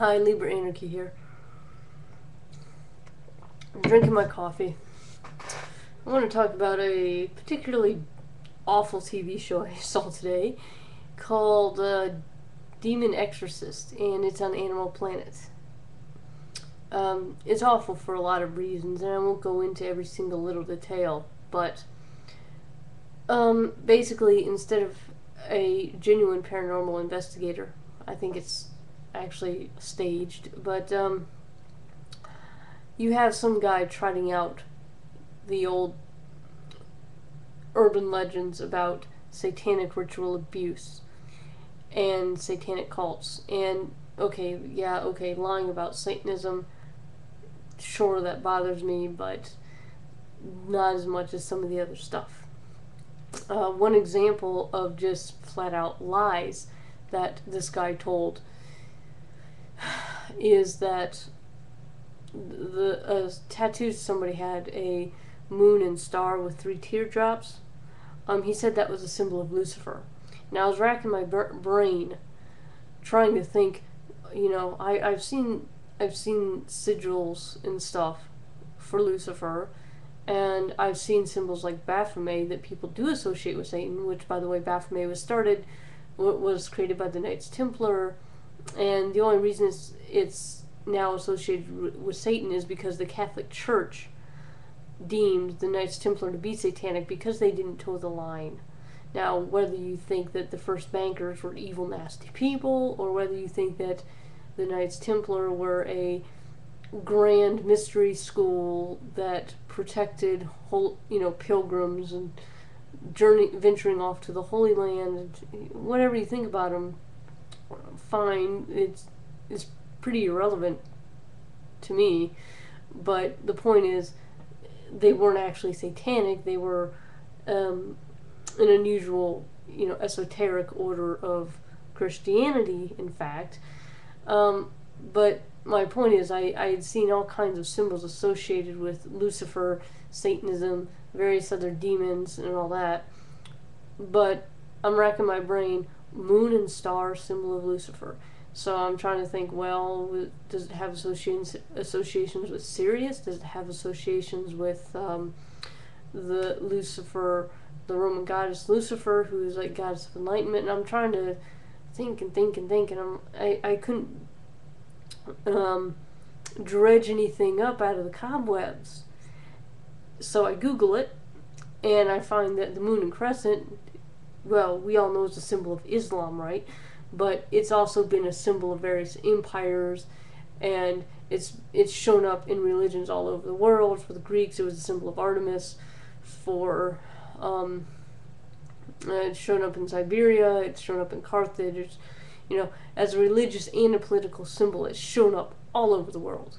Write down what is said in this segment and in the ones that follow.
Hi, LiberAnarchy here. I'm drinking my coffee. I want to talk about a particularly awful TV show I saw today called Demon Exorcist, and it's on Animal Planet. It's awful for a lot of reasons, and I won't go into every single little detail, but basically, instead of a genuine paranormal investigator, I think it's actually staged, but you have some guy trotting out the old urban legends about satanic ritual abuse and satanic cults. And okay, lying about Satanism, sure, that bothers me, but not as much as some of the other stuff. One example of just flat out lies that this guy told is that the tattoo somebody had, a moon and star with 3 teardrops. He said that was a symbol of Lucifer. Now I was racking my brain trying to think. I've seen sigils and stuff for Lucifer, and I've seen symbols like Baphomet that people do associate with Satan. Which, by the way, Baphomet was created by the Knights Templar, and the only reason it's now associated with Satan is because the Catholic Church deemed the Knights Templar to be satanic because they didn't toe the line. Now, whether you think that the first bankers were evil, nasty people, or whether you think that the Knights Templar were a grand mystery school that protected pilgrims and venturing off to the Holy Land, whatever you think about them, fine. It's pretty irrelevant to me, but the point is, they weren't actually satanic. They were an unusual, esoteric order of Christianity, in fact. But my point is, I had seen all kinds of symbols associated with Lucifer, Satanism, various other demons, and all that. But I'm racking my brain. Moon and star, symbol of Lucifer. So I'm trying to think, well, does it have associations with Sirius? Does it have associations with the Lucifer, the Roman goddess Lucifer, who is like goddess of enlightenment? And I'm trying to think, and I couldn't dredge anything up out of the cobwebs. So I Google it, and I find that the moon and crescent, well, we all know it's a symbol of Islam, right? But it's also been a symbol of various empires, and it's shown up in religions all over the world. For the Greeks, it was a symbol of Artemis. For it's shown up in Siberia. It's shown up in Carthage. It's, as a religious and a political symbol, it's shown up all over the world.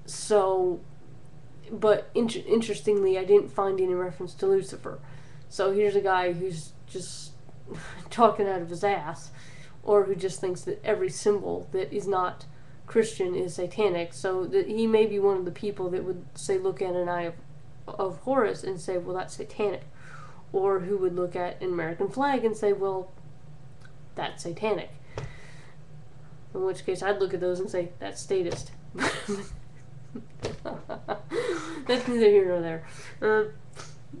So, but interestingly, I didn't find any reference to Lucifer. So here's a guy who's just talking out of his ass, or who just thinks that every symbol that is not Christian is satanic. So that he may be one of the people that would say, look at an eye of Horus and say, well, that's satanic, or who would look at an American flag and say, well, that's satanic. In which case, I'd look at those and say, that's statist. That's neither here nor there.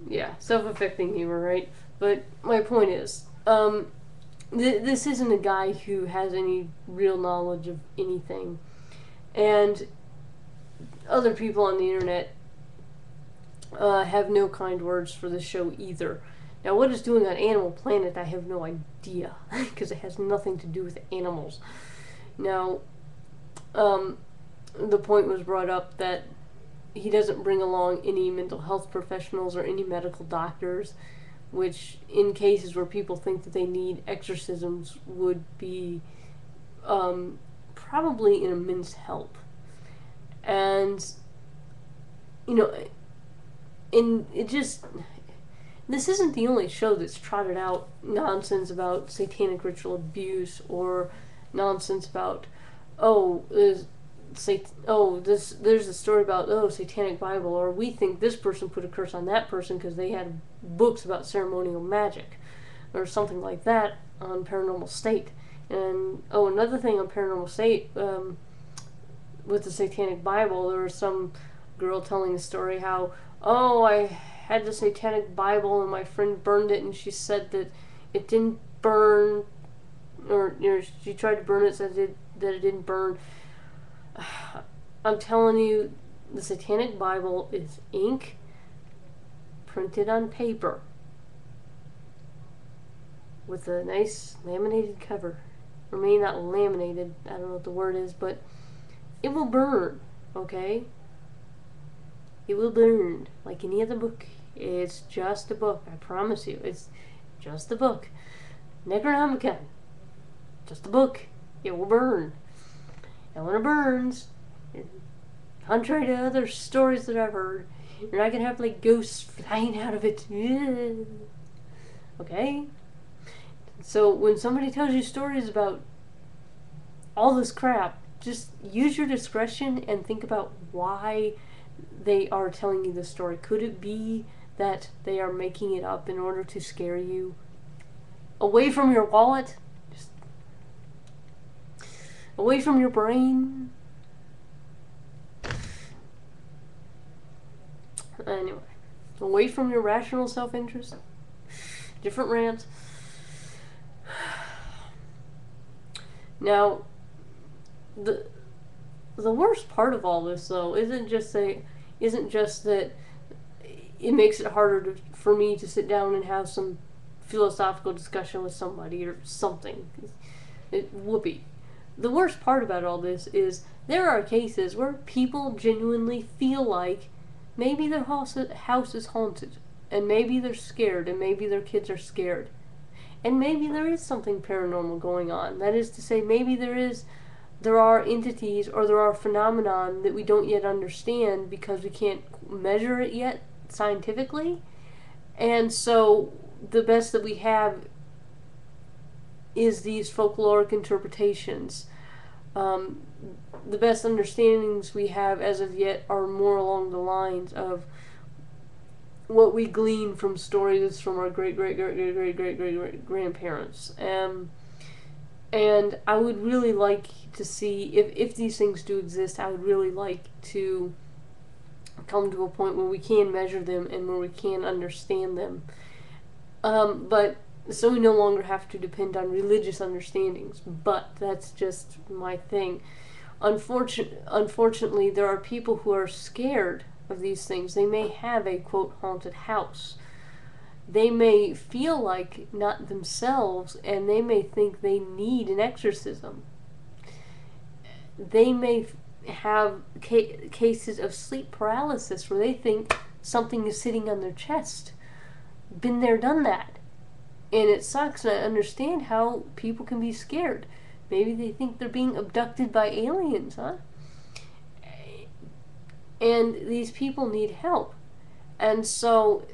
Yeah, self-affecting humor, right? But my point is, this isn't a guy who has any real knowledge of anything. And other people on the internet have no kind words for the show either. Now, what it's doing on Animal Planet, I have no idea, because it has nothing to do with animals. Now, the point was brought up that he doesn't bring along any mental health professionals or any medical doctors, which in cases where people think that they need exorcisms would be probably an immense help. And, and it just, this isn't the only show that's trotted out nonsense about satanic ritual abuse, or nonsense about, there's a story about, Satanic Bible, or we think this person put a curse on that person because they had books about ceremonial magic, or something like that on Paranormal State. And another thing on Paranormal with the Satanic Bible, there was some girl telling a story how, oh, I had the Satanic Bible and my friend burned it, and she said that it didn't burn, or she tried to burn it, said that it didn't burn. I'm telling you, the Satanic Bible is ink printed on paper with a nice laminated cover. Or maybe not laminated, I don't know what the word is, but it will burn, okay? It will burn like any other book. It's just a book, I promise you. It's just a book. Necronomicon, just a book. It will burn. And when it burns, contrary to other stories that I've heard, you're not going to have like ghosts flying out of it. Okay? So when somebody tells you stories about all this crap, just use your discretion and think about why they are telling you this story. Could it be that they are making it up in order to scare you away from your wallet? Just away from your brain? Anyway, away from your rational self-interest? Different rant. Now, the worst part of all this, though, isn't just that it makes it harder for me to sit down and have some philosophical discussion with somebody or something. Whoopee. The worst part about all this is there are cases where people genuinely feel like maybe their house is haunted, and maybe they're scared, and maybe their kids are scared. And maybe there is something paranormal going on. That is to say, maybe there are entities or there are phenomenon that we don't yet understand because we can't measure it yet scientifically. And so the best that we have is these folkloric interpretations. The best understandings we have as of yet are more along the lines of what we glean from stories from our great grandparents. And I would really like to see, if these things do exist, I would really like to come to a point where we can measure them and where we can understand them. But so we no longer have to depend on religious understandings. But that's just my thing. Unfortunately, there are people who are scared of these things. They may have a, quote, haunted house. They may feel like not themselves, and they may think they need an exorcism. They may have cases of sleep paralysis where they think something is sitting on their chest. Been there, done that. And it sucks, and I understand how people can be scared. Maybe they think they're being abducted by aliens, huh? And these people need help. And so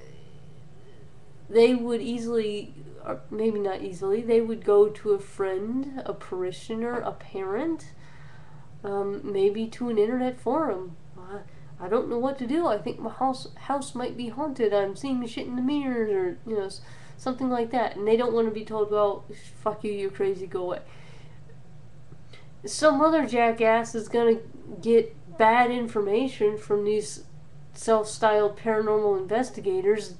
they would easily, or maybe not easily, they would go to a friend, a parishioner, a parent, maybe to an internet forum. I don't know what to do. I think my house might be haunted. I'm seeing shit in the mirrors, or something like that. And they don't want to be told, well, fuck you, you're crazy, go away. Some other jackass is gonna get bad information from these self-styled paranormal investigators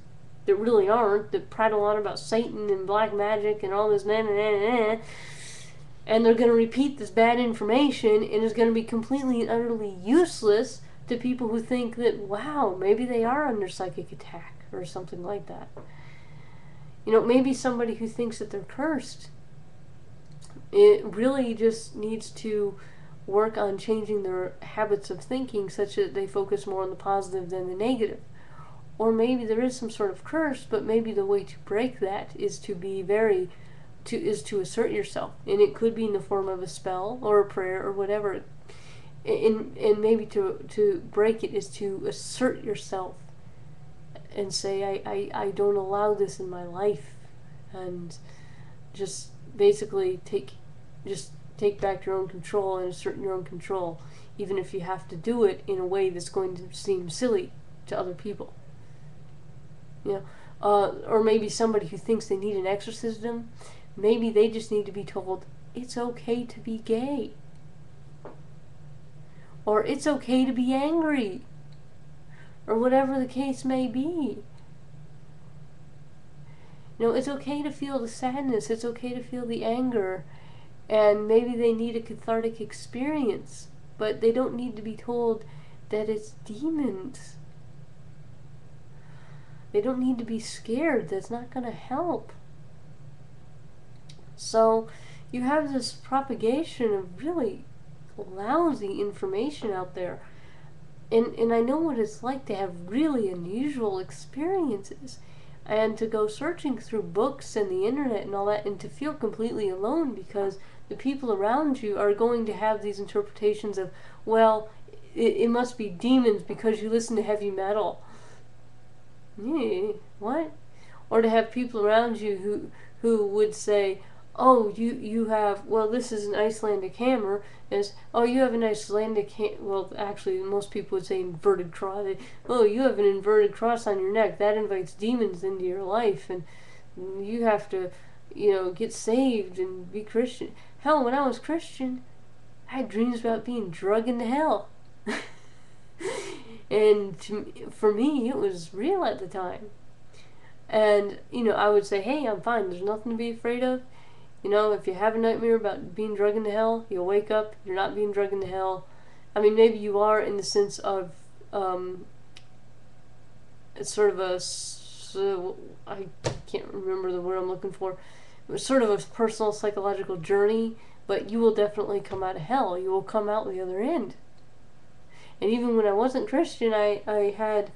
that really aren't, that prattle on about Satan and black magic and all this and they're going to repeat this bad information, and it's going to be completely and utterly useless to people who think that, wow, maybe they are under psychic attack or something like that. Maybe somebody who thinks that they're cursed, it really just needs to work on changing their habits of thinking such that they focus more on the positive than the negative. Or maybe there is some sort of curse, but maybe the way to break that is to assert yourself, and it could be in the form of a spell or a prayer or whatever. And maybe to break it is to assert yourself and say, I don't allow this in my life, and just basically take back your own control and assert your own control, even if you have to do it in a way that's going to seem silly to other people. Or maybe somebody who thinks they need an exorcism Maybe they just need to be told it's okay to be gay. Or it's okay to be angry. Or whatever the case may be. You know, it's okay to feel the sadness. It's okay to feel the anger. And maybe they need a cathartic experience. But they don't need to be told that it's demons. They don't need to be scared. That's not going to help. So you have this propagation of really lousy information out there. And I know what it's like to have really unusual experiences. And to go searching through books and the internet and all that, and to feel completely alone because the people around you are going to have these interpretations of, well, it must be demons because you listen to heavy metal. Yeah, what? Or to have people around you who would say, oh, you have, well, this is an Icelandic hammer, is, oh, you have an Icelandic well, actually, most people would say inverted cross. Oh, you have an inverted cross on your neck. That invites demons into your life, and you have to, get saved and be Christian. Hell, when I was Christian, I had dreams about being drugged into hell. And for me, it was real at the time. And, I would say, hey, I'm fine. There's nothing to be afraid of. If you have a nightmare about being drugged into hell, you'll wake up, you're not being drugged into hell. I mean, maybe you are in the sense of, it's sort of I can't remember the word I'm looking for. It was sort of a personal psychological journey, but you will definitely come out of hell. You will come out the other end. And even when I wasn't Christian, I had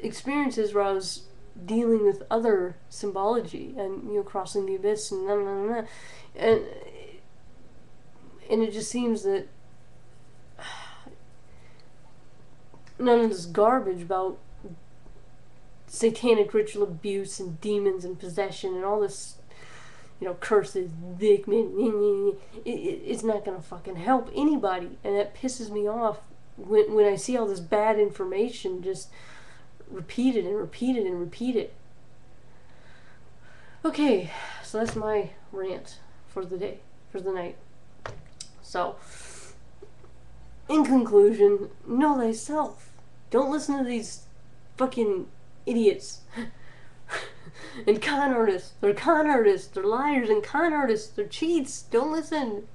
experiences where I was dealing with other symbology and crossing the abyss and and it just seems that none of this garbage about satanic ritual abuse and demons and possession and all this curses, dick man, it's not gonna fucking help anybody, and that pisses me off when I see all this bad information just repeated and repeated and repeated. Okay, so that's my rant for the day, for the night. So, in conclusion, know thyself. Don't listen to these fucking idiots. And con artists. They're con artists. They're liars and con artists. They're cheats. Don't listen.